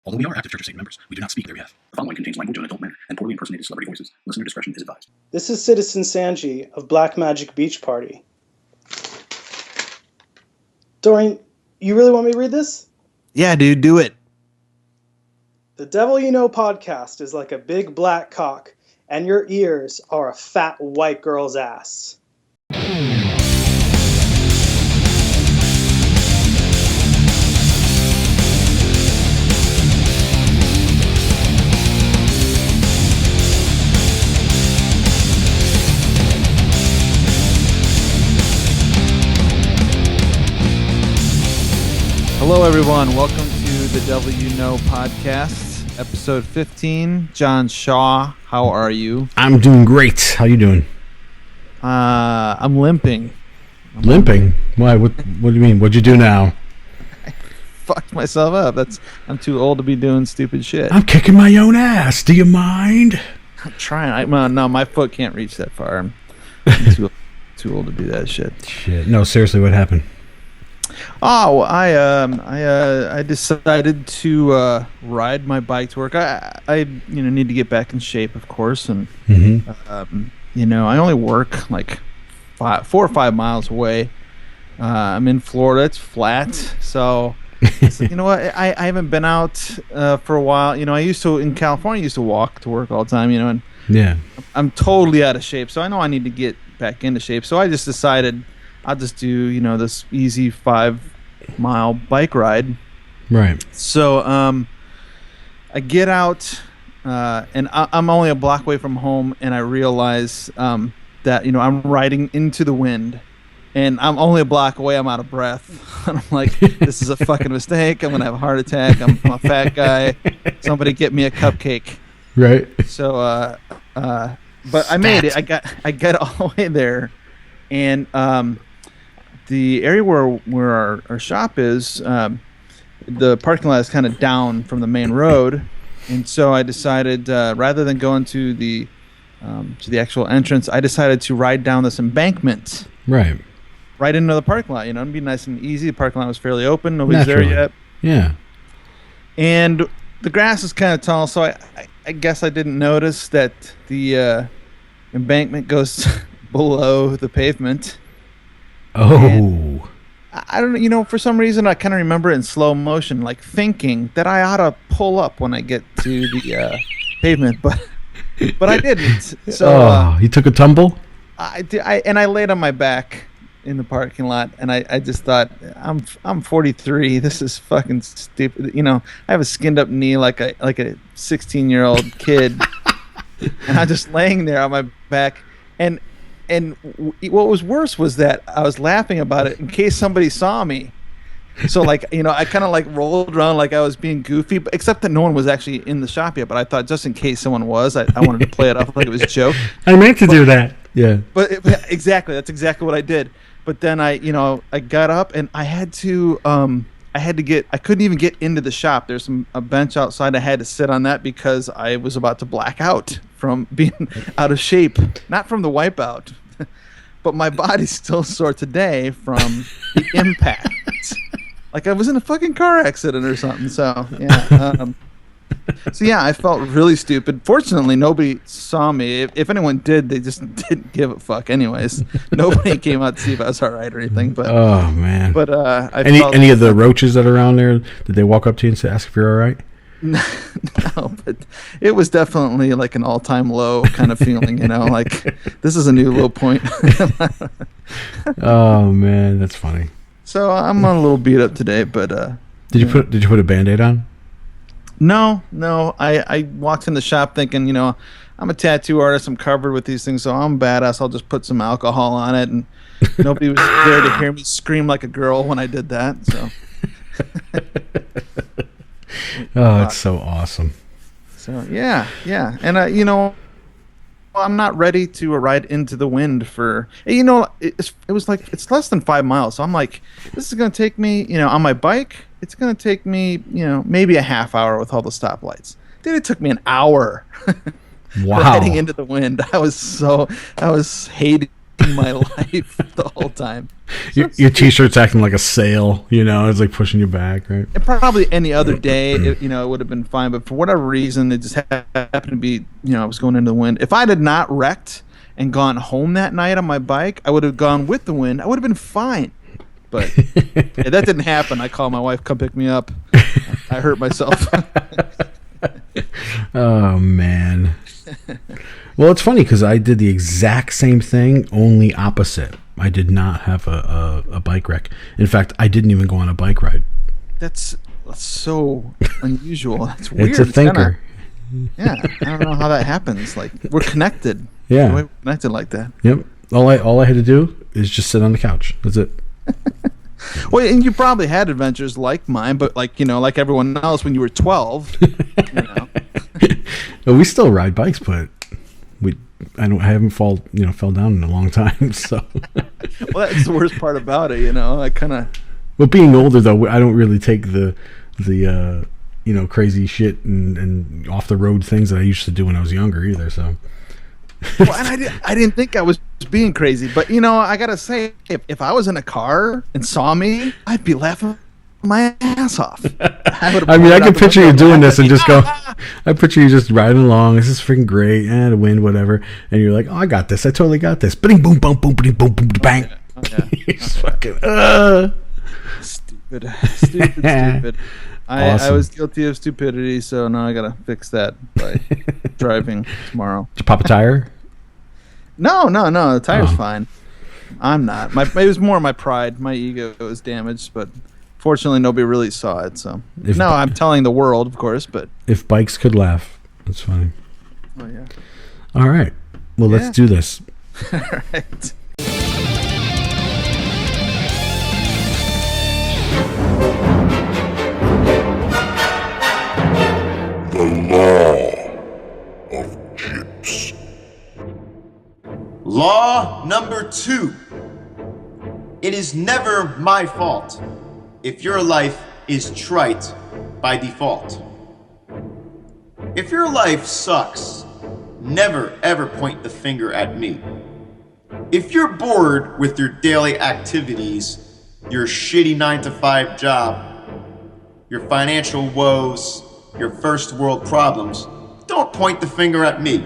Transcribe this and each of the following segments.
Although we are active Church of Satan members, we do not speak on their behalf. The following contains language in an adult manner and poorly impersonated celebrity voices. Listener discretion is advised. This is Citizen Sanji of Black Magic Beach Party. Dorian, you really want me to read this? Yeah, dude, do it. The Devil You Know podcast is like a big black cock, and your ears are a fat white girl's ass. Hello, everyone. Welcome to the Devil You Know podcast, episode 15. John Shaw, how are you? I'm doing great. How you doing? I'm limping. Limping? Why? What do you mean? What'd you do now? I fucked myself up. I'm too old to be doing stupid shit. I'm kicking my own ass. Do you mind? I'm trying. No, my foot can't reach that far. I'm too old to do that shit. Shit. No, seriously, what happened? Oh, I decided to ride my bike to work. I need to get back in shape, of course, and I only work like 4 or 5 miles away. I'm in Florida; it's flat, so you know what? I haven't been out for a while. I used to in California. I used to walk to work all the time. And yeah, I'm totally out of shape, so I know I need to get back into shape. So I just decided I'll just do, this easy 5-mile bike ride. Right. So I get out, and I'm only a block away from home, and I realize that, I'm riding into the wind, and I'm only a block away. I'm out of breath. And I'm like, this is a fucking mistake. I'm going to have a heart attack. I'm a fat guy. Somebody get me a cupcake. Right. So, but I made it. I got all the way there, and the area where our shop is, the parking lot is kind of down from the main road, and so I decided rather than going to the actual entrance, I decided to ride down this embankment, right into the parking lot. It'd be nice and easy. The parking lot was fairly open; nobody's there yet. Yeah, and the grass is kind of tall, so I guess I didn't notice that the embankment goes below the pavement. Oh. And I don't know, for some reason I kind of remember it in slow motion, like thinking that I ought to pull up when I get to the pavement, but I didn't. So you took a tumble? I did, and I laid on my back in the parking lot, and I just thought, I'm 43. This is fucking stupid. I have a skinned up knee like a 16-year-old kid, and I'm just laying there on my back, and what was worse was that I was laughing about it in case somebody saw me. So I kind of rolled around like I was being goofy, but except that no one was actually in the shop yet. But I thought just in case someone was, I wanted to play it off like it was a joke. I meant to do that. Yeah. But exactly, that's exactly what I did. But then I got up and I had to I couldn't even get into the shop. There's a bench outside. I had to sit on that because I was about to black out from being out of shape, not from the wipeout, but my body's still sore today from the impact. Like I was in a fucking car accident or something. So yeah, I felt really stupid. Fortunately, nobody saw me. If anyone did, they just didn't give a fuck. Anyways, nobody came out to see if I was all right or anything. But oh man. But any of the roaches that are around there, did they walk up to you and ask if you're all right? No, but it was definitely like an all-time low kind of feeling. Like this is a new low point. Oh man, that's funny. So I'm a little beat up today, but did you put a Band-Aid on? No. I walked in the shop thinking, I'm a tattoo artist. I'm covered with these things, so I'm badass. I'll just put some alcohol on it, and nobody was there to hear me scream like a girl when I did that. So. Oh, it's so awesome. So yeah, and I'm not ready to ride into the wind for. It was like it's less than 5 miles, so I'm like, this is gonna take me, on my bike. It's gonna take me, maybe a half hour with all the stoplights. Dude, it took me an hour. Wow. Riding into the wind. I was hating in my life the whole time. Your t-shirt's acting like a sail, it's like pushing you back, right? And probably any other day, it would have been fine. But for whatever reason, it just happened to be, I was going into the wind. If I had not wrecked and gone home that night on my bike, I would have gone with the wind. I would have been fine. But that didn't happen. I called my wife, come pick me up. I hurt myself. Oh, man. Well, it's funny because I did the exact same thing, only opposite. I did not have a bike wreck. In fact, I didn't even go on a bike ride. That's so unusual. That's weird. It's a thinker. Yeah, I don't know how that happens. Like, we're connected. Yeah. We're connected like that. Yep. All I had to do is just sit on the couch. That's it. Well, and you probably had adventures like mine, but like everyone else when you were 12. Well, we still ride bikes, but I haven't fell down in a long time. So. Well, that's the worst part about it, I kind of. Well, being older though, I don't really take the crazy shit and off the road things that I used to do when I was younger either. So. Well, and I didn't think I was being crazy, but I gotta say, if I was in a car and saw me, I'd be laughing my ass off. I can picture you doing this and just go. I picture you just riding along. This is freaking great, and the wind, whatever, and you're like, "Oh, I got this. I totally got this." Bing, boom, boom, boom, boom, boom, boom, bang. You're just fucking. Stupid. Awesome. I was guilty of stupidity, so now I gotta fix that by driving tomorrow. Did you pop a tire? No. The tire's fine. I'm not. It was more my pride. My ego was damaged, but fortunately nobody really saw it. So I'm telling the world, of course. But if bikes could laugh, that's funny. Oh yeah. All right. Well, let's do this. All right. The Law of Gyps. Law number 2. It is never my fault if your life is trite by default. If your life sucks, never ever point the finger at me. If you're bored with your daily activities, your shitty 9-to-5 job, your financial woes, your first world problems, don't point the finger at me.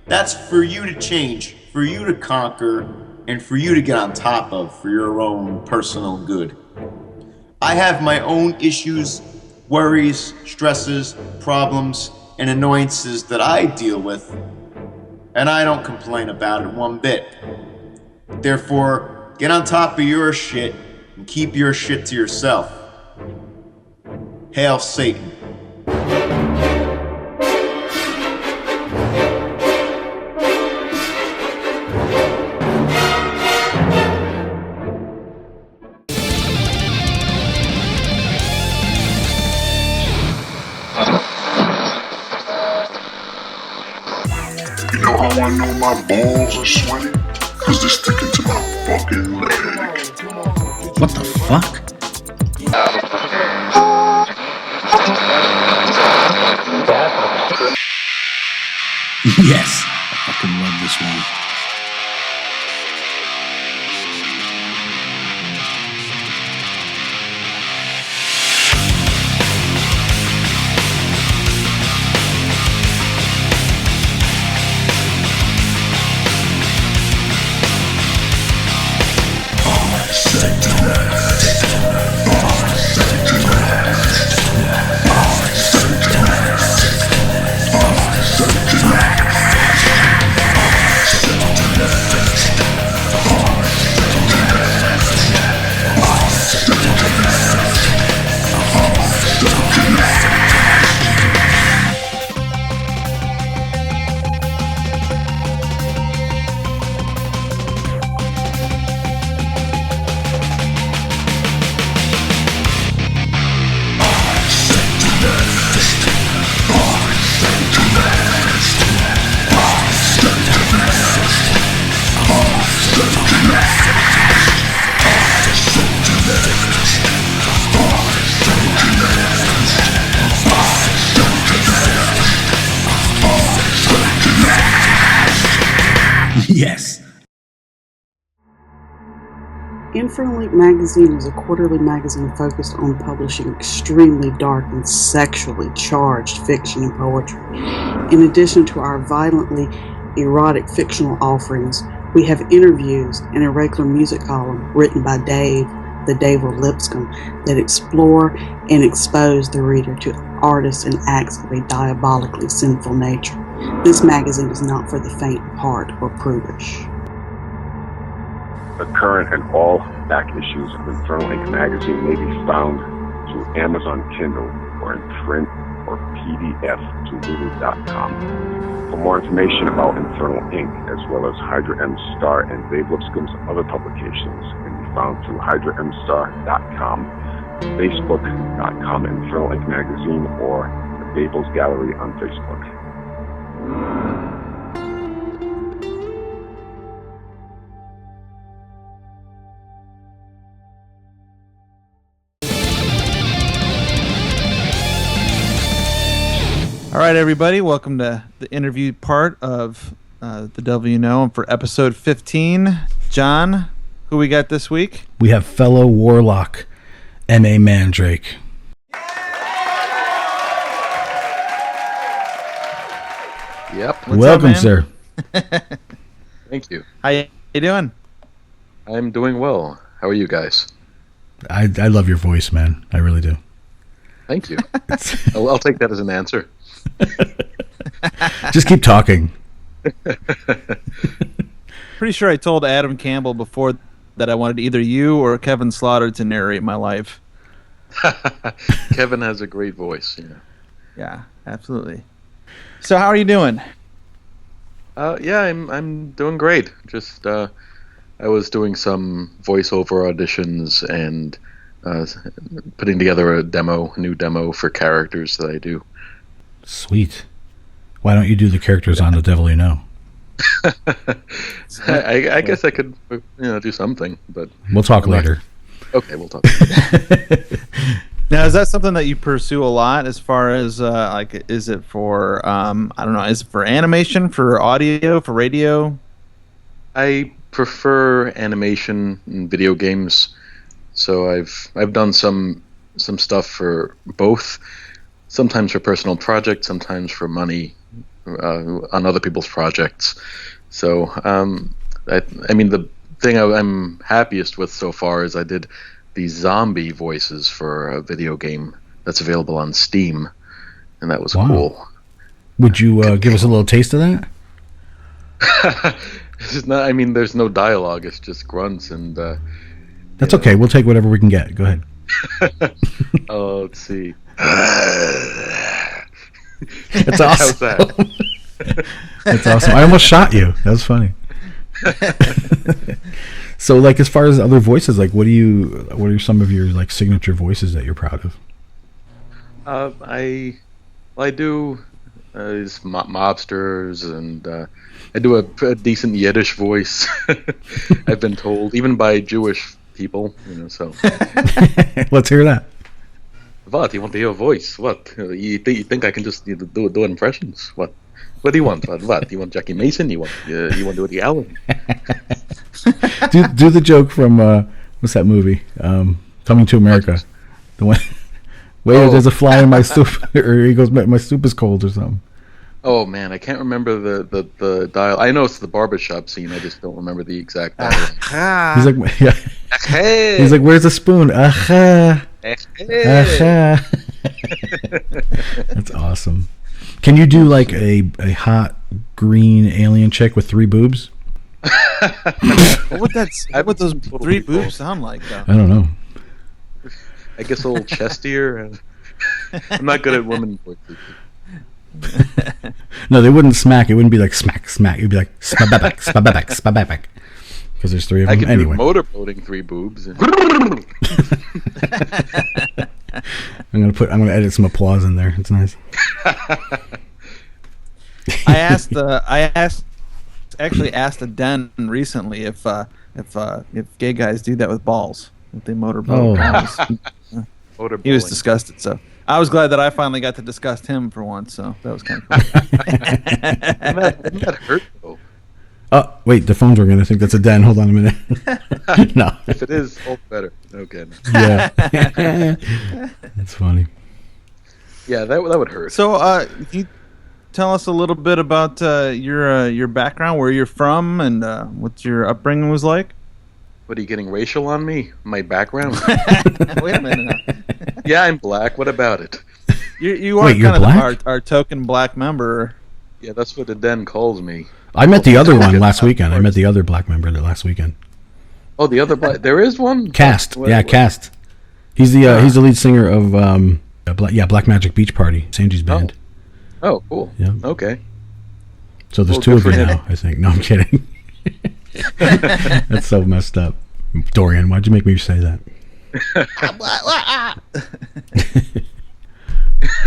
That's for you to change, for you to conquer, and for you to get on top of for your own personal good. I have my own issues, worries, stresses, problems, and annoyances that I deal with, and I don't complain about it one bit. Therefore, get on top of your shit and keep your shit to yourself. Hail Satan. You know how I know my balls are sweaty? Cause they're sticking to my fucking leg. What the fuck? Yes, I fucking love this one. Yes. Infernal Ink magazine is a quarterly magazine focused on publishing extremely dark and sexually charged fiction and poetry. In addition to our violently erotic fictional offerings, we have interviews and a regular music column written by Dave, the Dave of Lipscomb, that explore and expose the reader to artists and acts of a diabolically sinful nature. This magazine is not for the faint of heart or prudish. The current and all back issues of Infernal Ink magazine may be found through Amazon Kindle or in print or PDF to Lulu.com. For more information about Infernal Ink, as well as Hydra M Star and Dave Lipscomb's other publications, can be found through HydraMStar.com, Facebook.com Infernal Ink magazine, or the Babel's Gallery on Facebook. All right, everybody, welcome to the interview part of The Devil You Know. And for episode 15, John, who we got this week? We have fellow Warlock M. Mandrake. Yep. What's Welcome, up, sir. Thank you. How you doing? I'm doing well. How are you guys? I love your voice, man. I really do. Thank you. I'll take that as an answer. Just keep talking. Pretty sure I told Adam Campbell before that I wanted either you or Kevin Slaughter to narrate my life. Kevin has a great voice. Yeah. Yeah, absolutely. So how are you doing? Yeah, I'm doing great. Just I was doing some voiceover auditions and putting together a new demo for characters that I do. Sweet. Why don't you do the characters on The Devil You Know? I guess I could do something, but We'll talk later. Okay, we'll talk. Now, is that something that you pursue a lot as far as is it for I don't know, is it for animation, for audio, for radio? I prefer animation in video games, so I've done some stuff for both. Sometimes for personal projects, sometimes for money on other people's projects. So I mean, the thing I'm happiest with so far is I did these zombie voices for a video game that's available on Steam, and that was cool. Would you give us a little taste of that? It's not, I mean, there's no dialogue. It's just grunts and. That's okay. We'll take whatever we can get. Go ahead. Oh, let's see. That's awesome. How's that? That's awesome. I almost shot you. That was funny. So, like, as far as other voices, like, what are some of your like signature voices that you're proud of? I do is mobsters, and I do a decent Yiddish voice. I've been told, even by Jewish people, So Let's hear that. What, you want to hear a voice? What, you think I can just do impressions? What do you want? What? You want Jackie Mason? You want Woody Allen? do the joke from what's that movie? Coming to America. The one. Wait, there's a fly in my soup, or he goes, my soup is cold, or something. Oh man, I can't remember the dial. I know it's the barbershop scene. I just don't remember the exact dial. He's like, yeah. He's like, where's the spoon? Aha. Aha. That's awesome. Can you do like a hot green alien chick with 3 boobs? What would those 3 boobs sound like, though? I don't know. I guess a little chestier. I'm not good at women voices. No, they wouldn't smack. It wouldn't be like smack, smack. It'd be like spababak, spababak, spababak. Because there's 3 of them. I could anyway. do motorboating 3 boobs. I'm gonna edit some applause in there. It's nice. I asked a den recently if gay guys do that with balls, if they motorboat. He was disgusted, so I was glad that I finally got to disgust him for once. So that was kind of cool. Didn't that hurt though? Wait, the phone's ringing. I think that's a den. Hold on a minute. No. If it is, all better. Okay. Yeah. That's funny. Yeah, that would hurt. So, can you tell us a little bit about your background, where you're from, and what your upbringing was like? What are you getting racial on me? My background? Wait a minute now. Yeah, I'm black. What about it? You are Wait, you're kind of black? our token black member. Yeah, that's what the den calls me. I met the other one last weekend. I met the other black member last weekend. Oh, the other black. There is one. Cast. Yeah, Cast. He's the lead singer of Black Magic Beach Party, Sanji's band. Oh, cool. Yeah. Okay. So there's Well, two good of for you him. now, I think. No, I'm kidding. That's so messed up. Dorian, why'd you make me say that?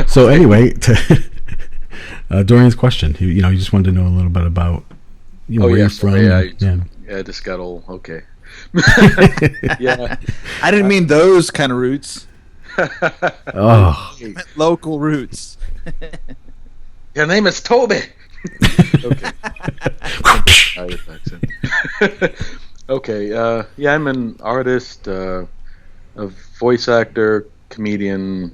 So anyway, Dorian's question. He just wanted to know a little bit about where you're from. Yeah, I just got all okay. Yeah, I didn't mean those kind of roots. Oh, I meant local roots. Your name is Toby. Okay. Irish accent. Okay. Yeah, I'm an artist, a voice actor, comedian,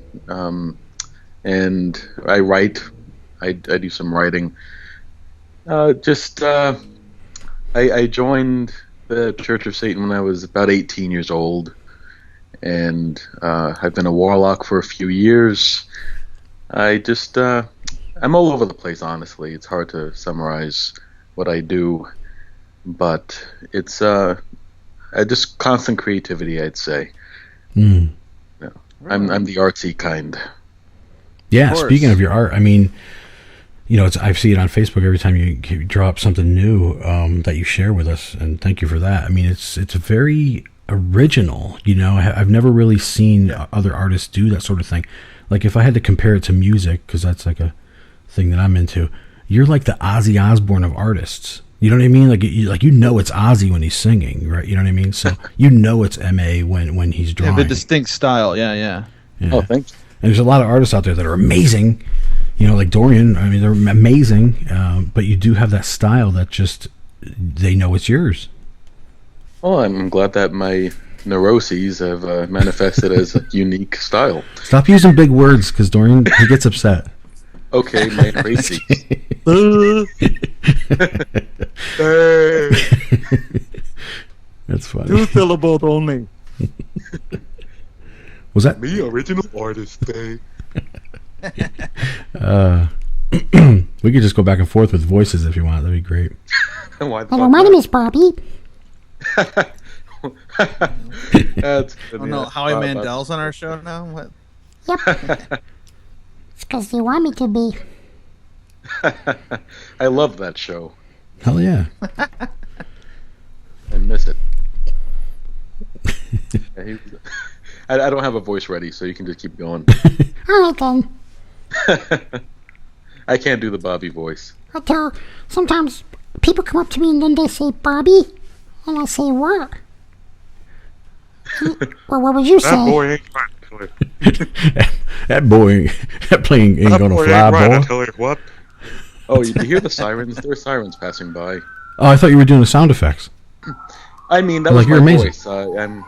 and I write. I do some writing. I joined the Church of Satan when I was about 18 years old, and I've been a warlock for a few years. I'm all over the place, honestly. It's hard to summarize what I do, but it's just constant creativity, I'd say. Mm. Yeah. I'm the artsy kind. Yeah, speaking of your art, I mean, I see it on Facebook every time you drop something new that you share with us, and thank you for that. I mean, it's very original. I've never really seen other artists do that sort of thing. Like, if I had to compare it to music, because that's like a thing that I'm into, you're like the Ozzy Osbourne of artists. You know what I mean? Like it's Ozzy when he's singing, right? You know what I mean? So it's M.A. when he's drawing. You have a distinct style, yeah. Oh, thanks. And there's a lot of artists out there that are amazing, like Dorian. I mean, they're amazing, but you do have that style that just, they know it's yours. Well, I'm glad that my neuroses have manifested as a unique style. Stop using big words, because Dorian, he gets upset. Okay, my neuroses. That's funny. 2 syllables only. Was that Me, original artist, babe. We could just go back and forth with voices if you want. That'd be great. Hello, my name is Bobby. That's good. Oh no, Howie Mandel's on our show now? What? Yep. It's because you want me to be. I love that show. Hell yeah. I miss it. I don't have a voice ready, so you can just keep going. All right, then. I can't do the Bobby voice. Sometimes people come up to me and then they say, Bobby, and I say, what? Well, what would you say? That boy ain't right, I tell you. that plane ain't gonna boy fly, ain't right, I boy. tell you what. Oh, you hear the sirens? There are sirens passing by. Oh, I thought you were doing the sound effects. I mean, that Like, was you're my amazing. voice.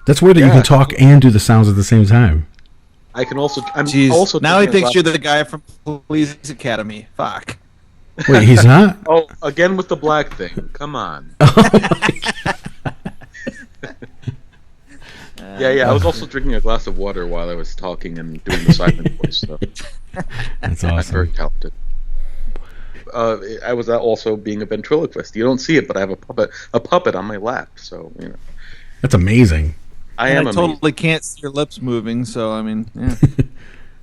That's weird that you Yeah. can talk and do the sounds at the same time. I can also. I'm Jeez, also. now he doing a thinks lot- you're the guy from Police Academy. Fuck. Wait, he's not? Oh, again with the black thing. Come on. Yeah. I was also drinking a glass of water while I was talking and doing the silent voice stuff. That's I'm awesome. very talented. I was also being a ventriloquist. You don't see it, but I have a puppet on my lap. So That's amazing. I And am I totally can't see your lips moving, so I mean, yeah.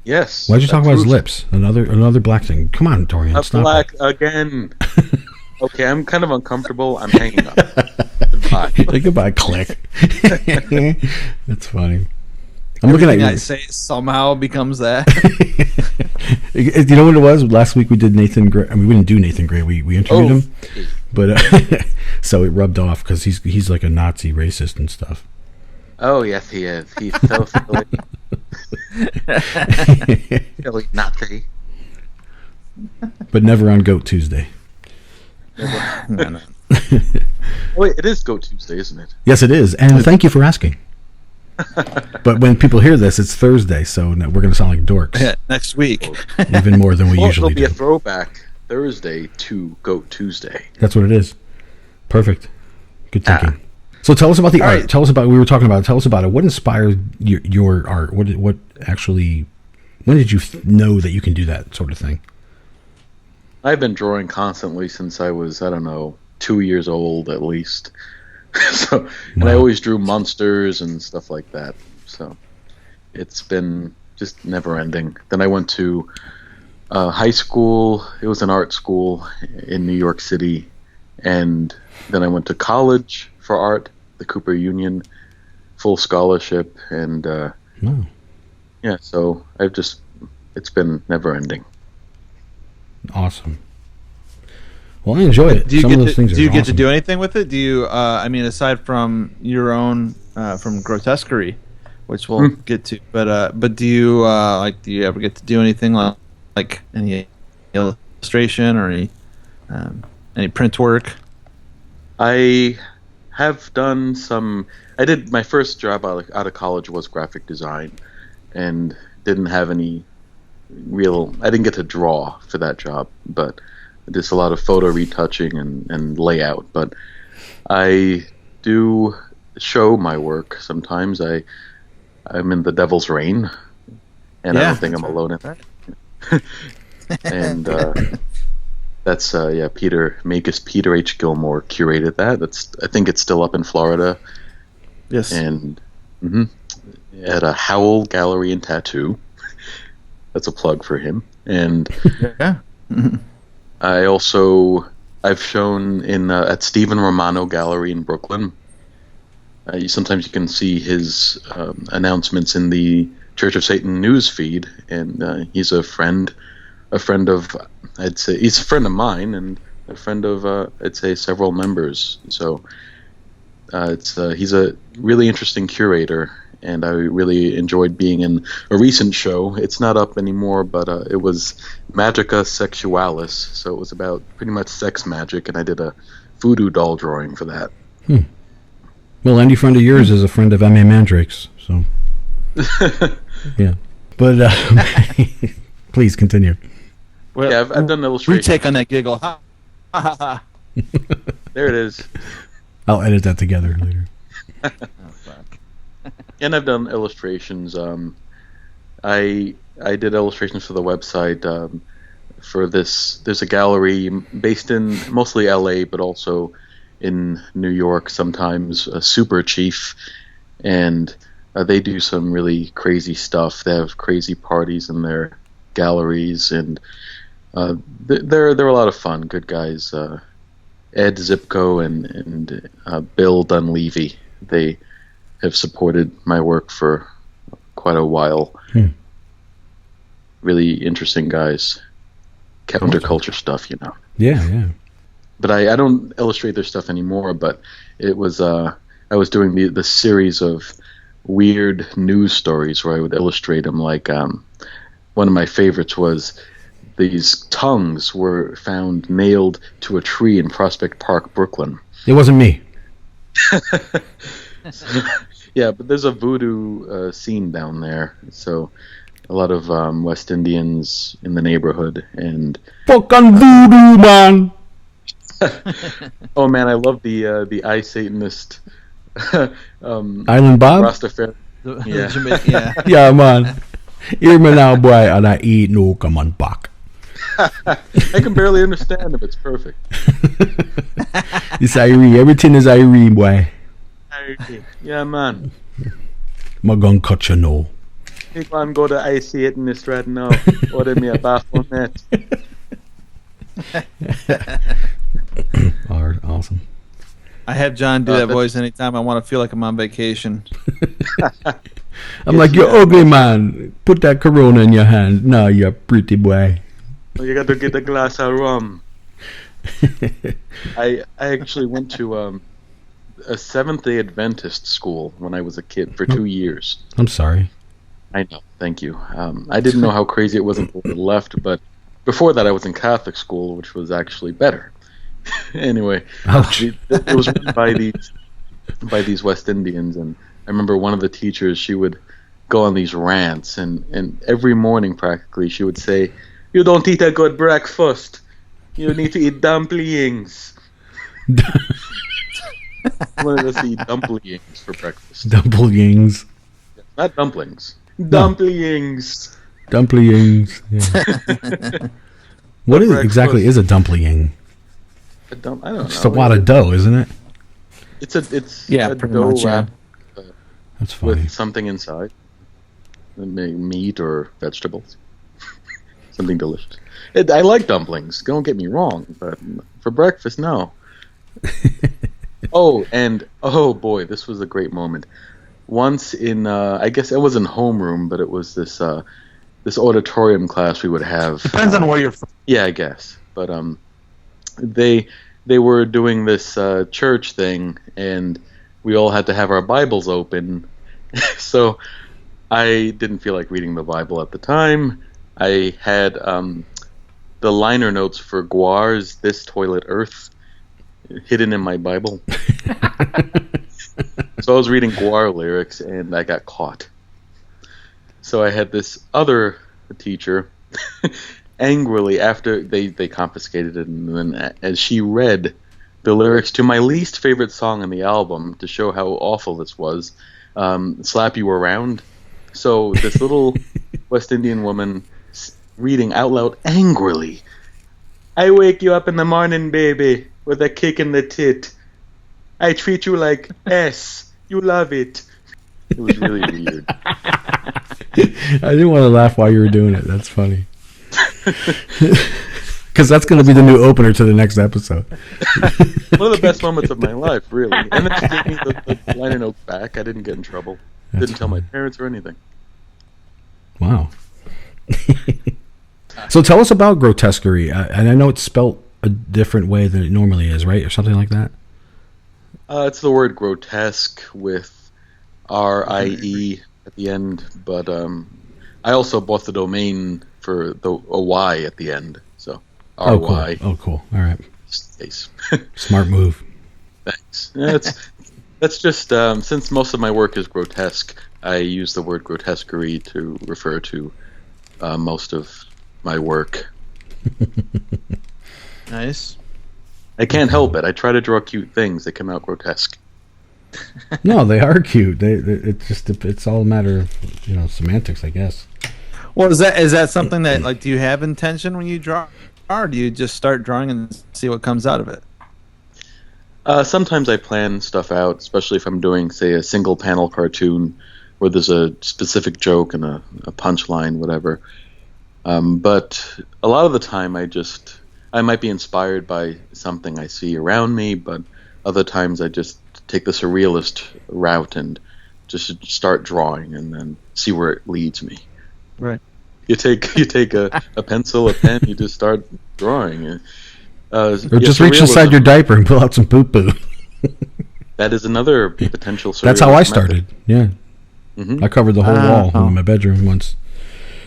Yes. Why'd you talk that's about his true. lips? Another black thing. Come on, Dorian, A stop black again. Okay, I'm kind of uncomfortable. I'm hanging up. Goodbye. it. Say goodbye, click. That's funny. I'm looking at Everything you. I say somehow becomes that. You know what it was? Last week we did Nathan Gray. I mean, we didn't do Nathan Gray. We interviewed him, but so it rubbed off because he's like a Nazi racist and stuff. Oh yes, he is. He's so silly. Silly Nazi. But never on Goat Tuesday. No. Wait, it is Go Tuesday, isn't it? Yes, it is. And thank you for asking. But when people hear this, it's Thursday, so we're going to sound like dorks. Yeah, next week. Even more than we usually it'll be do. a throwback Thursday to Goat Tuesday. That's what it is. Perfect. Good thinking. So tell us about the art. Right. Tell us about, we were talking about it. Tell us about it. What inspired your art? What actually, when did you know that you can do that sort of thing? I've been drawing constantly since I was, 2 years old at least. And I always drew monsters and stuff like that. So it's been just never ending. Then I went to high school. It was an art school in New York City. And then I went to college for art, the Cooper Union, full scholarship. And yeah, so it's been never ending. Awesome. Well, I enjoy it. Do you Some get of those things are do you get to awesome. do anything with it? Do you? I mean, aside from your own from grotesquerie, which we'll get to, but do you do you ever get to do anything like any illustration or any print work? I have done some. I did my first job out of college was graphic design, and didn't have any real. I didn't get to draw for that job, but just a lot of photo retouching and layout. But I do show my work sometimes. I'm in The Devil's Reign, and I don't think I'm alone in that. And that's Peter H. Gilmore curated that. I think it's still up in Florida. Yes. And at a Howell Gallery and Tattoo. That's a plug for him. And yeah. I've shown in at Stephen Romano Gallery in Brooklyn. Sometimes you can see his announcements in the Church of Satan news feed, and he's a friend of, I'd say he's a friend of mine and a friend of I'd say several members. So he's a really interesting curator, and I really enjoyed being in a recent show. It's not up anymore, but it was Magica Sexualis, so it was about pretty much sex magic, and I did a voodoo doll drawing for that. Well, any friend of yours is a friend of M.A. Mandrake's, so yeah. But please continue. Well, yeah, I've done illustrations. Retake on that giggle. Ha ha ha. There it is. I'll edit that together later. And I've done illustrations. I did illustrations for the website for this. There's a gallery based in mostly LA, but also in New York sometimes, Super Chief, and they do some really crazy stuff. They have crazy parties in their galleries, and they're a lot of fun. Good guys. Ed Zipko and Bill Dunleavy. They have supported my work for quite a while. Really interesting guys. Counterculture stuff, you know. Yeah. But I don't illustrate their stuff anymore, but it was I was doing the series of weird news stories where I would illustrate them. Like one of my favorites was these tongues were found nailed to a tree in Prospect Park, Brooklyn. It wasn't me. Yeah, but there's a voodoo scene down there, so a lot of West Indians in the neighborhood, and fucking voodoo, man. Oh man, I love the I Satanist Island Bob. Rastafari. Yeah. Yeah, man. Hear me now, boy, and I eat no come on back. I can barely understand him. It's perfect. It's Irie. Everything is Irie, boy. Yeah, man. My gun cut you know. He can go to I Satanist right now. Order me a bath on that. Awesome. I have John do that voice anytime I want to feel like I'm on vacation. I'm like, you're ugly, man. Put that Corona in your hand. No, you're pretty boy. You got to get a glass of rum. I actually went to a Seventh-day Adventist school when I was a kid for 2 years. I'm sorry. I know. Thank you. I didn't know how crazy it was until I left, but before that I was in Catholic school, which was actually better. Anyway, Ouch. it was run by these West Indians, and I remember one of the teachers, she would go on these rants, and every morning practically she would say, "You don't eat a good breakfast. You need to eat dumplings." Wanted us to eat dumplings for breakfast. Dumplings. Not dumplings. No. Dumplings. Dumplings. Yeah. What exactly is a dumpling? I don't know. Just a wad of dough, isn't it? It's a pretty dough much, yeah. wrap That's funny. with something inside, meat or vegetables, something delicious. I like dumplings. Don't get me wrong, but for breakfast, no. Oh boy, this was a great moment. Once in, I guess it wasn't homeroom, but it was this auditorium class we would have. Depends on where you're from. Yeah, I guess. But they were doing this church thing, and we all had to have our Bibles open. So I didn't feel like reading the Bible at the time. I had the liner notes for Guar's "This Toilet Earth" hidden in my Bible. So I was reading Guar lyrics, and I got caught. So I had this other teacher angrily, after they confiscated it, and then as she read the lyrics to my least favorite song on the album to show how awful this was, "Slap You Around." So this little West Indian woman reading out loud angrily, "I wake you up in the morning, baby, with a kick in the tit. I treat you like S. You love it." It was really weird. I didn't want to laugh while you were doing it. That's funny. Because that's going to be the new opener to the next episode. One of the best moments of my life, really. And then she gave me the liner note back. I didn't get in trouble. Didn't tell my parents or anything. Wow. So tell us about grotesquerie. And I know it's spelt a different way than it normally is, right? Or something like that? It's the word grotesque with R-I-E at the end. But I also bought the domain for a Y at the end. So R-Y. Oh, cool. All right. Case. Smart move. Thanks. That's just, since most of my work is grotesque, I use the word grotesquerie to refer to most of my work. Nice. I can't help it. I try to draw cute things that come out grotesque. No, they are cute. It's all a matter of semantics, I guess. Well, is that something that do you have intention when you draw, or do you just start drawing and see what comes out of it? Sometimes I plan stuff out, especially if I'm doing, say, a single panel cartoon where there's a specific joke and a punchline, whatever. But a lot of the time I might be inspired by something I see around me, but other times I just take the surrealist route and just start drawing and then see where it leads me. Right. You take a pencil, a pen, you just start drawing. Or just reach inside your diaper and pull out some poo-poo. That is another potential surrealist. That's how I started. Yeah. Mm-hmm. I covered the whole wall in my bedroom once.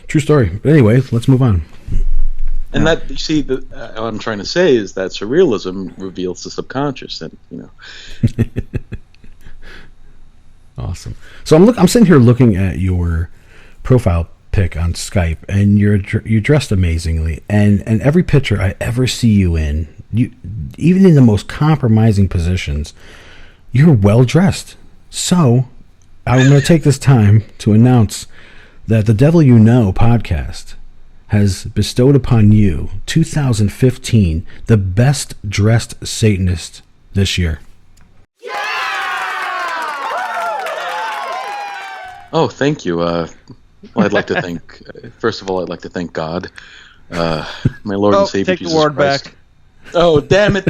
True story. But anyway, let's move on. And that, you see, what I'm trying to say is that surrealism reveals the subconscious, and Awesome. So I'm sitting here looking at your profile pic on Skype, and you're dressed amazingly, and every picture I ever see you in, even in the most compromising positions, you're well dressed. So I'm going to take this time to announce that the Devil You Know podcast has bestowed upon you 2015 the best dressed Satanist this year. Oh, thank you. Well, I'd like to thank, first of all, I'd like to thank God, my Lord and Savior take Jesus the award Christ. back. Oh, damn it!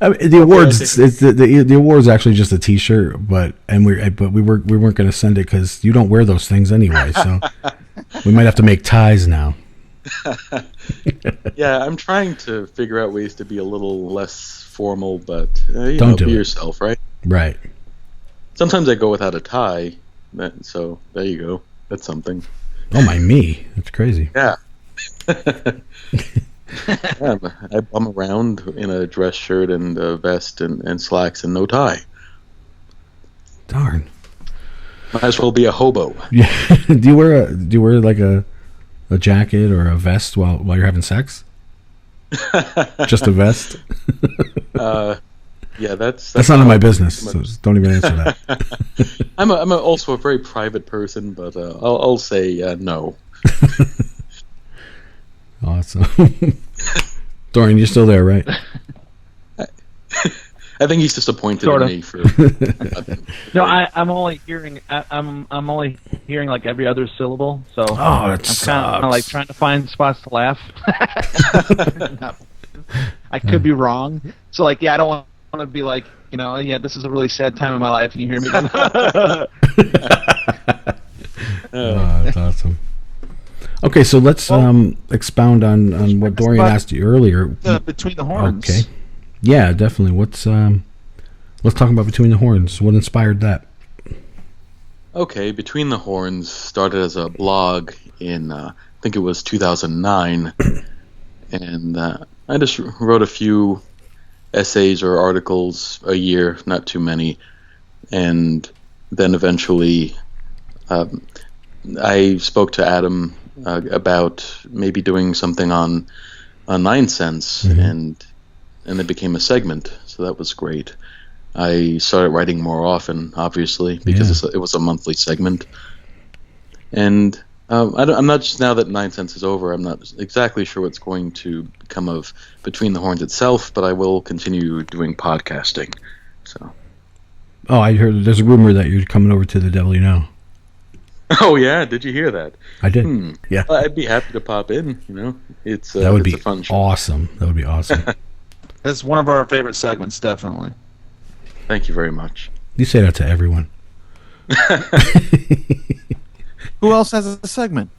I mean, the awards, the award's actually just a T-shirt, but we weren't going to send it because you don't wear those things anyway. So we might have to make ties now. Yeah, I'm trying to figure out ways to be a little less formal, but Don't do be it. yourself, right? Right. Sometimes I go without a tie, so there you go. That's something. Oh my me, that's crazy. Yeah. Yeah, I bum around in a dress shirt and a vest and slacks and no tie. Darn. Might as well be a hobo. Yeah. Do you wear like a jacket or a vest while you're having sex? Just a vest? Yeah, that's none of my business. So don't even answer that. I'm also a very private person, but I'll say no. Awesome. Dorian, you're still there, right? I think he's disappointed Sorta. in me for. No, I'm only hearing. I'm only hearing like every other syllable. So that I'm kind of like trying to find spots to laugh. I could be wrong. So like, yeah, I don't want to be like, yeah, this is a really sad time in my life, and you hear me. That's awesome. Okay, so let's expound on what Dorian asked you earlier. Between the Horns. Okay. Yeah, definitely. Let's talk about Between the Horns. What inspired that? Okay, Between the Horns started as a blog in I think it was 2009, and I just wrote a few essays or articles a year, not too many, and then eventually I spoke to Adam about maybe doing something on 9 cents, and it became a segment, so that was great. I started writing more often, obviously, because it was a monthly segment. And I'm not just, now that 9 cents is over, I'm not exactly sure what's going to become of Between the Horns itself, but I will continue doing podcasting. So. Oh, I heard there's a rumor that you're coming over to The Devil You Know. Oh yeah, did you hear that? I did. Yeah, I'd be happy to pop in. It's that would be a fun show. Awesome. That would be awesome. It's one of our favorite segments, definitely. Thank you very much. You say that to everyone. Who else has a segment?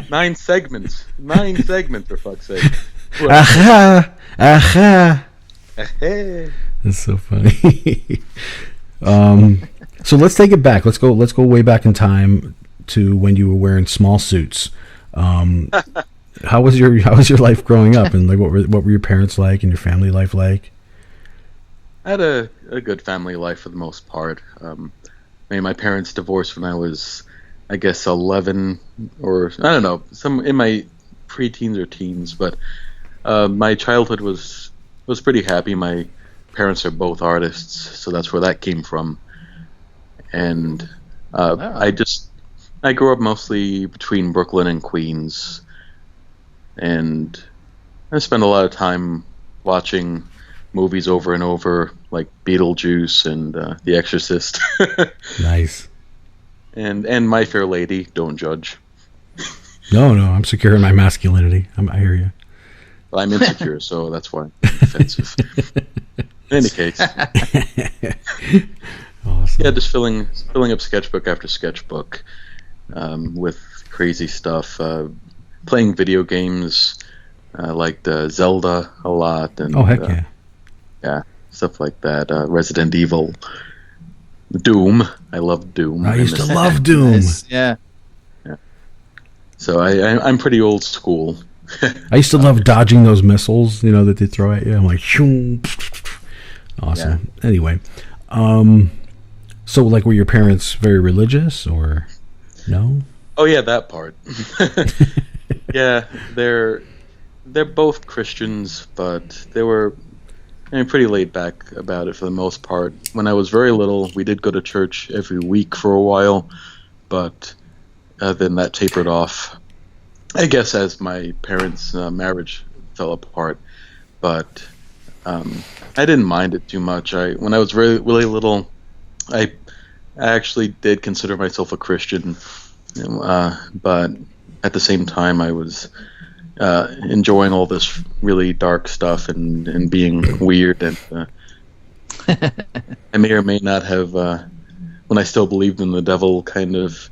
9 segments. 9 segments, for fuck's sake. Aha! Aha! Hey. That's so funny. So let's take it back. Let's go way back in time to when you were wearing small suits. How was your life growing up, and like what were your parents like, and your family life like? I had a good family life for the most part. My parents divorced when I was, I guess, 11, or I don't know, some in my preteens or teens. But my childhood was pretty happy. My parents are both artists, so that's where that came from. And I grew up mostly between Brooklyn and Queens, and I spent a lot of time watching movies over and over, like Beetlejuice and The Exorcist. Nice. And My Fair Lady. Don't judge. No, I'm secure in my masculinity. I hear you. Well, I'm insecure, so that's why I'm offensive. In any case. Awesome. Yeah, just filling up sketchbook after sketchbook with crazy stuff. Playing video games, like Zelda a lot, and heck yeah, stuff like that. Resident Evil, Doom. I love Doom. I used to love Doom. Nice. Yeah. So I'm pretty old school. I used to love dodging those missiles, that they throw at you. I'm like, shoo. Awesome. Yeah. Anyway, so like, were your parents very religious or no? Oh yeah, that part. Yeah, they're both Christians, but they were pretty laid back about it for the most part. When I was very little, we did go to church every week for a while, but then that tapered off, I guess, as my parents' marriage fell apart. But I didn't mind it too much. When I was really, really little, I actually did consider myself a Christian, but at the same time, I was enjoying all this really dark stuff and being weird. And I may or may not have, when I still believed in the devil, kind of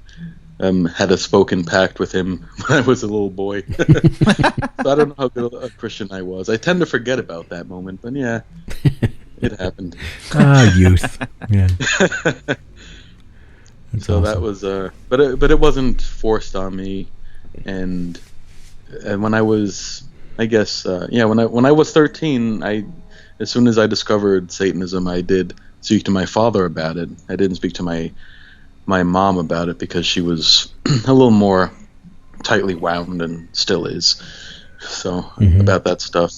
had a spoken pact with him when I was a little boy. So I don't know how good a Christian I was. I tend to forget about that moment, but yeah, it happened. Youth. Yeah. So awesome. That was, but it wasn't forced on me, and when I was, I guess, when I was 13, as soon as I discovered Satanism, I did speak to my father about it. I didn't speak to my mom about it because she was a little more tightly wound and still is. So about that stuff.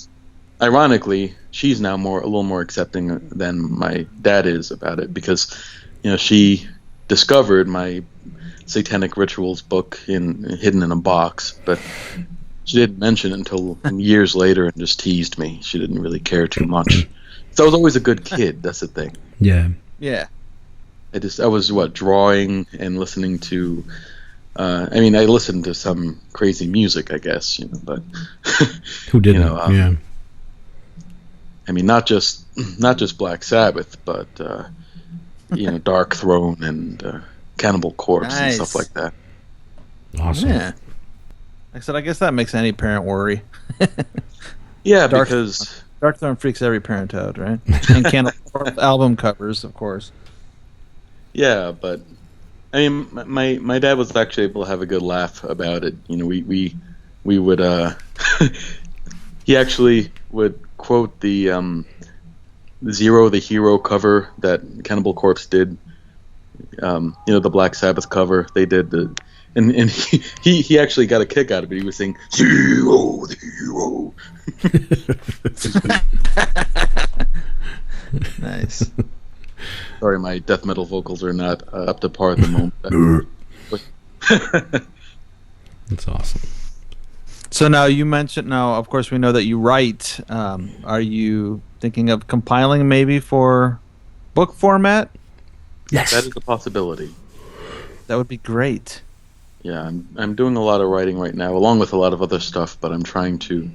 Ironically, she's now a little more accepting than my dad is about it because, she discovered my Satanic Rituals book hidden in a box, but she didn't mention it until years later and just teased me. She didn't really care too much. So I was always a good kid. That's the thing. Yeah. Yeah. I was drawing and listening to. I listened to some crazy music, I guess, but who didn't? Yeah. I mean, not just Black Sabbath, but Dark Throne and Cannibal Corpse and stuff like that. Awesome. Yeah. Like I said, I guess that makes any parent worry. Yeah, because Dark Throne freaks every parent out, right? And Cannibal Corpse album covers, of course. Yeah, but I mean, my dad was actually able to have a good laugh about it. We would he actually would quote the Zero the Hero cover that Cannibal Corpse did. The Black Sabbath cover they did and he actually got a kick out of it. He was saying Zero the Hero. Nice. Sorry, my death metal vocals are not up to par at the moment. That's awesome. So now you mentioned, of course, we know that you write. Are you thinking of compiling maybe for book format? Yes. That is a possibility. That would be great. Yeah, I'm doing a lot of writing right now, along with a lot of other stuff, but I'm trying to...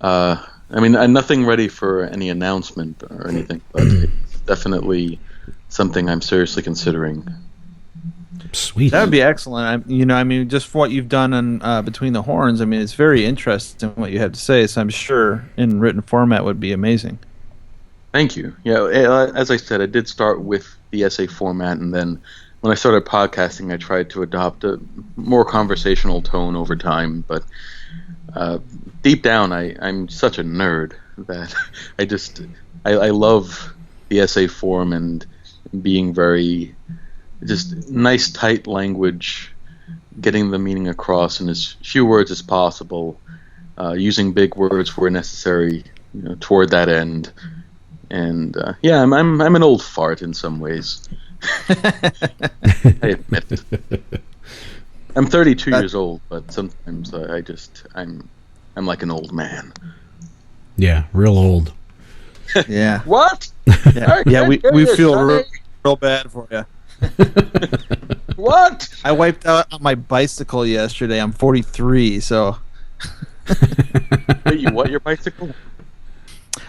I'm nothing ready for any announcement or anything, but it's definitely something I'm seriously considering. Sweet. That would be excellent. Just for what you've done on Between the Horns, it's very interesting what you have to say, so I'm sure in written format would be amazing. Thank you. Yeah, as I said, I did start with the essay format, and then when I started podcasting, I tried to adopt a more conversational tone over time, but deep down, I'm such a nerd that I love the essay form and being very just nice, tight language, getting the meaning across in as few words as possible, using big words where necessary, toward that end. And I'm an old fart in some ways. I admit it. I'm 32 years old, but sometimes I'm like an old man. Yeah, real old. Yeah. What? Yeah, we feel real bad for you. What? I wiped out on my bicycle yesterday. I'm 43, so. Wait, you what? Your bicycle?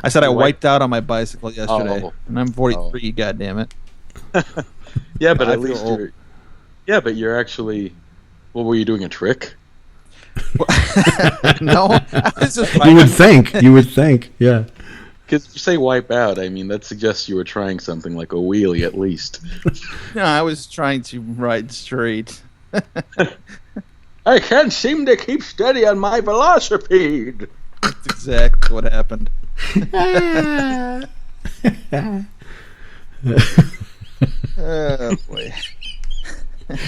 I said I wiped out on my bicycle yesterday, and I'm 43. Oh. God damn it. Yeah, but at least you're. Yeah, but you're actually. What were you doing? A trick? No, I was just. You would think, yeah. Because you say wipe out, that suggests you were trying something like a wheelie at least. No, I was trying to ride straight. I can't seem to keep steady on my velocipede. That's exactly what happened. Oh, boy.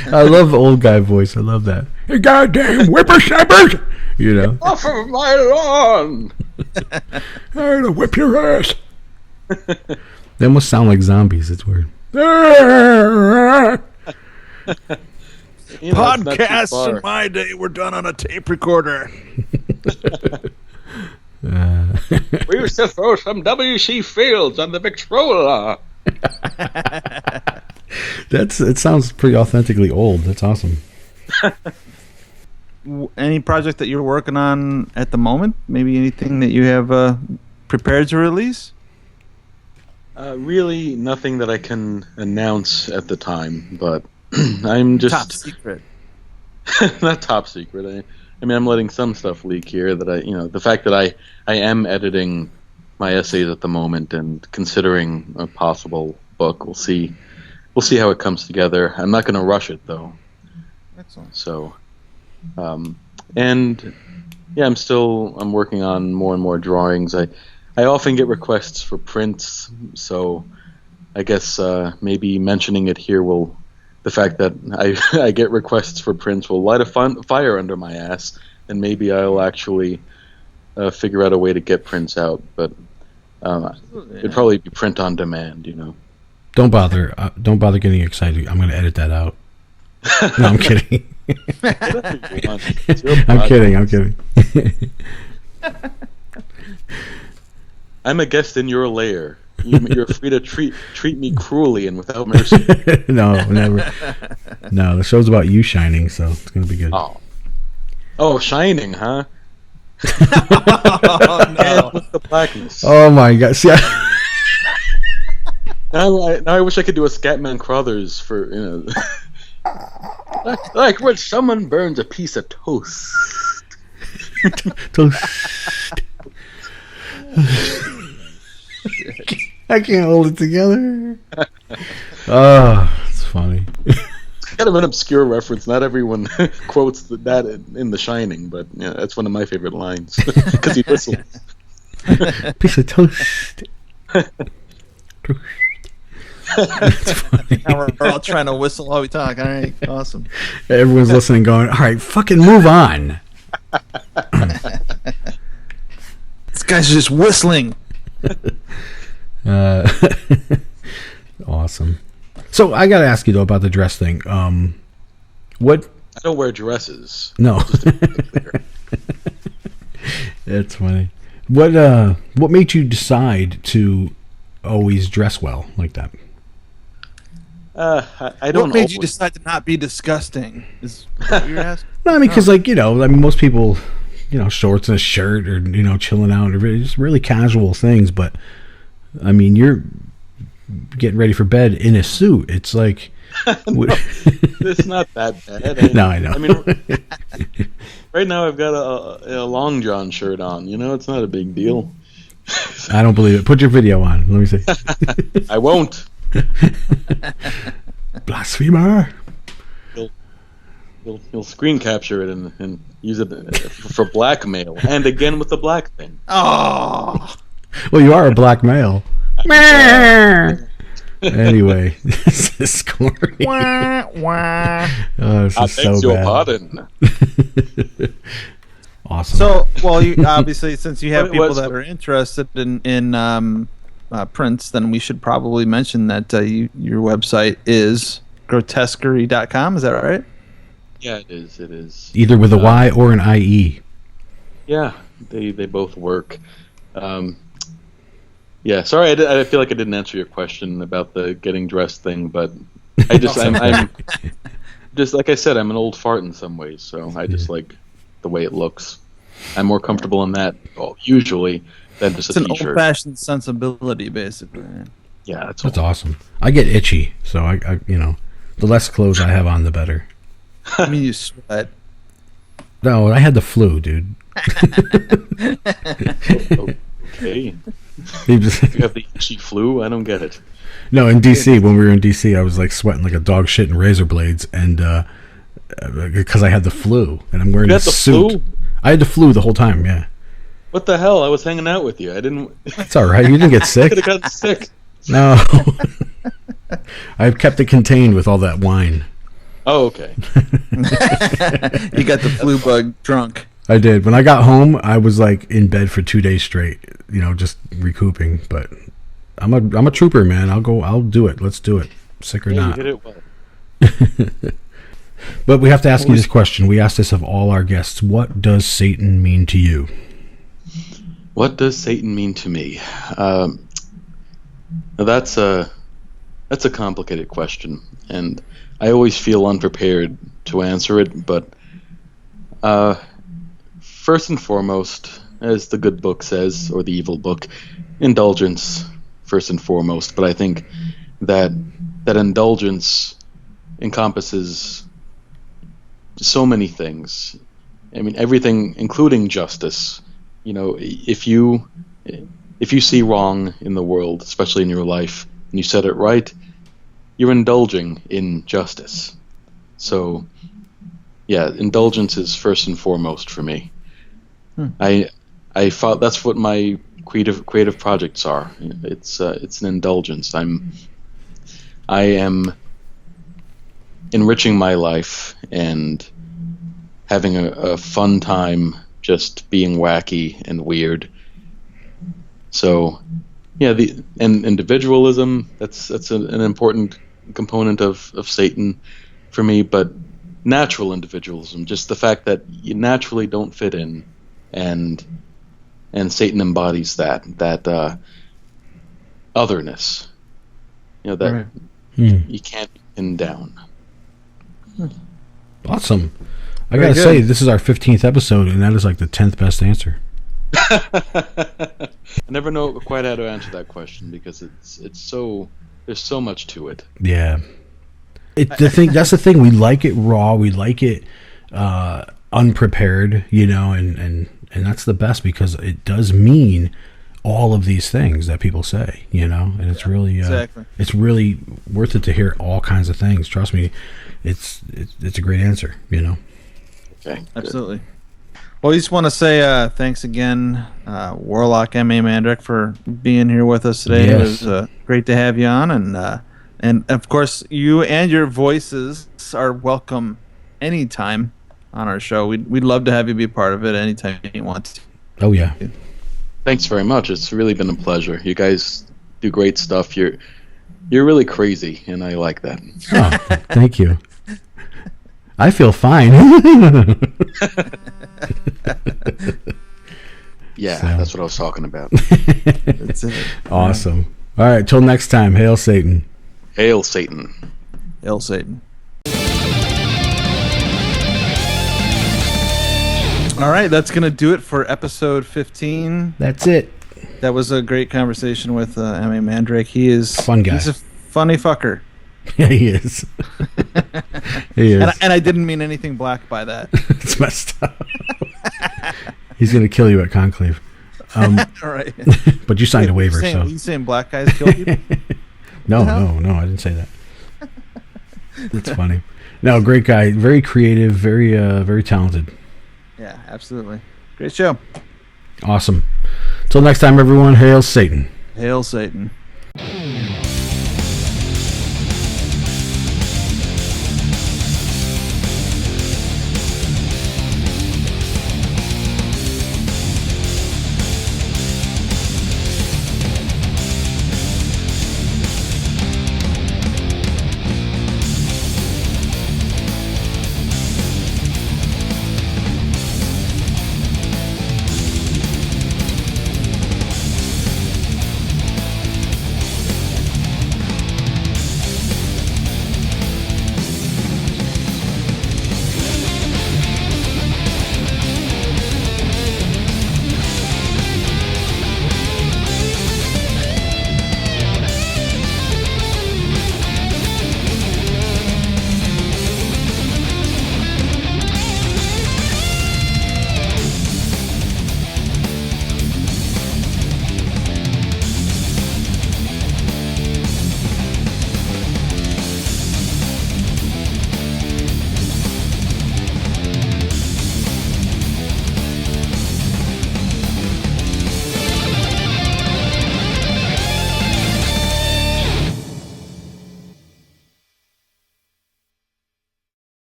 I love old guy voice. I love that. You goddamn whippersnappers! Off of my lawn! I'm gonna whip your ass. They almost sound like zombies. It's weird. Podcasts in my day were done on a tape recorder. We used to throw some W.C. Fields on the Victrola. It sounds pretty authentically old. That's awesome. Any project that you're working on at the moment? Maybe anything that you have prepared to release? Really, nothing that I can announce at the time, but I'm just... Top secret. Not top secret. I'm letting some stuff leak here that the fact that I am editing my essays at the moment and considering a possible book. We'll see how it comes together. I'm not going to rush it though. Excellent. So, and yeah, I'm working on more and more drawings. I often get requests for prints, so I guess maybe mentioning it here the fact that I get requests for prints will light a fire under my ass, and maybe I'll actually figure out a way to get prints out. But it'd probably be print on demand, Don't bother getting excited. I'm going to edit that out. No, I'm kidding. I'm kidding. I'm a guest in your lair. You're free to treat me cruelly and without mercy. No, never. No, the show's about you shining, so it's going to be good. Oh, shining, huh? Oh, with the blackness. Oh my God! See, now I wish I could do a Scatman Crothers for like when someone burns a piece of toast. Toast. I can't hold it together. Oh, it's funny. It's kind of an obscure reference. Not everyone quotes that in The Shining, but yeah, that's one of my favorite lines because he whistles. Piece of toast. It's funny. Now we're all trying to whistle while we talk. All right, awesome. Everyone's listening, going, "All right, fucking move on." This guy's just whistling. Awesome. So I gotta ask you though about the dress thing. What? I don't wear dresses. No. That's funny. What made you decide to always dress well like that? I don't. What made you decide to not be disgusting? Is what you're asking? No, I mean, because most people, shorts and a shirt, or chilling out, or just really casual things. But I mean, you're getting ready for bed in a suit. It's like, no, it's not that bad. No, I know. I mean, right now I've got a long john shirt on. It's not a big deal. I don't believe it. Put your video on. Let me see. I won't. Blasphemer. You'll screen capture it and use it for blackmail, and again with the black thing. Oh. Well, you are a black male. Anyway, this is corny. This is so your bad. pardon. Awesome. So, well, you obviously, since you have people that are interested in prints, then we should probably mention that your website is grotesquerie.com. Is that right? Yeah, it is. It is. Either with a Y or an IE. Yeah, they both work. Yeah, sorry, I feel like I didn't answer your question about the getting dressed thing, but I just I'm just like I said, I'm an old fart in some ways, so I just like the way it looks. I'm more comfortable in that usually than just it's a an t-shirt. old-fashioned sensibility, basically. Yeah, that's awesome. I get itchy, so I the less clothes I have on, the better. I mean, you sweat. No, I had the flu, dude. Okay. You have the itchy flu? I don't get it. No, in DC, when we were in DC, I was like sweating like a dog shit in razor blades, and because I had the flu, and I'm wearing a suit. Flu? I had the flu the whole time. Yeah. What the hell? I was hanging out with you. I didn't. That's all right. You didn't get sick. I could have gotten sick. No. I've kept it contained with all that wine. Oh, okay. You got the flu bug drunk. I did. When I got home, I was like in bed for 2 days straight, just recouping. But I'm a trooper, man. I'll do it. Let's do it, sick or not. You hit it well. But we have to ask you this question. We asked this of all our guests. What does Satan mean to you? What does Satan mean to me? That's a complicated question, and I always feel unprepared to answer it. But first and foremost, as the good book says, or the evil book, indulgence first and foremost. But I think that indulgence encompasses so many things. I mean, everything, including justice. If you see wrong in the world, especially in your life, and you set it right, you're indulging in justice. So, yeah, indulgence is first and foremost for me. I thought that's what my creative projects are. It's an indulgence. I am enriching my life and having a fun time just being wacky and weird. So, yeah, and individualism, that's an important component of Satan for me, but natural individualism, just the fact that you naturally don't fit in, and Satan embodies that otherness, that Right. you can't be pinned down. Awesome. I gotta say, this is our 15th episode, and that is like the 10th best answer. I never know quite how to answer that question because it's so there's so much to it. Yeah. That's the thing. We like it raw. We like it unprepared, and that's the best because it does mean all of these things that people say, and it's really exactly. It's really worth it to hear all kinds of things. Trust me, it's a great answer, Okay, absolutely. Well, I just want to say thanks again, Warlock M, Mandrake, for being here with us today. Yes. It was great to have you on, and of course, you and your voices are welcome anytime on our show. We'd love to have you be part of it anytime you want to. Oh yeah. Thanks very much. It's really been a pleasure. You guys do great stuff. You're really crazy, and I like that. Oh, thank you. I feel fine. Yeah, So. that's what I was talking about. That's it. Awesome. All right, till next time. Hail Satan. Hail Satan. Hail Satan. All right, that's going to do it for episode 15. That's it. That was a great conversation with M.A. Mandrake. He is Fun guy. He's a funny fucker. Yeah, he is. He is. And I didn't mean anything black by that. It's messed up. He's going to kill you at Conclave. All right. But you signed a waiver, so. You saying black guys kill people? No, I didn't say that. That's funny. No, great guy. Very creative, very talented. Yeah, absolutely. Great show. Awesome. Till next time, everyone. Hail Satan. Hail Satan.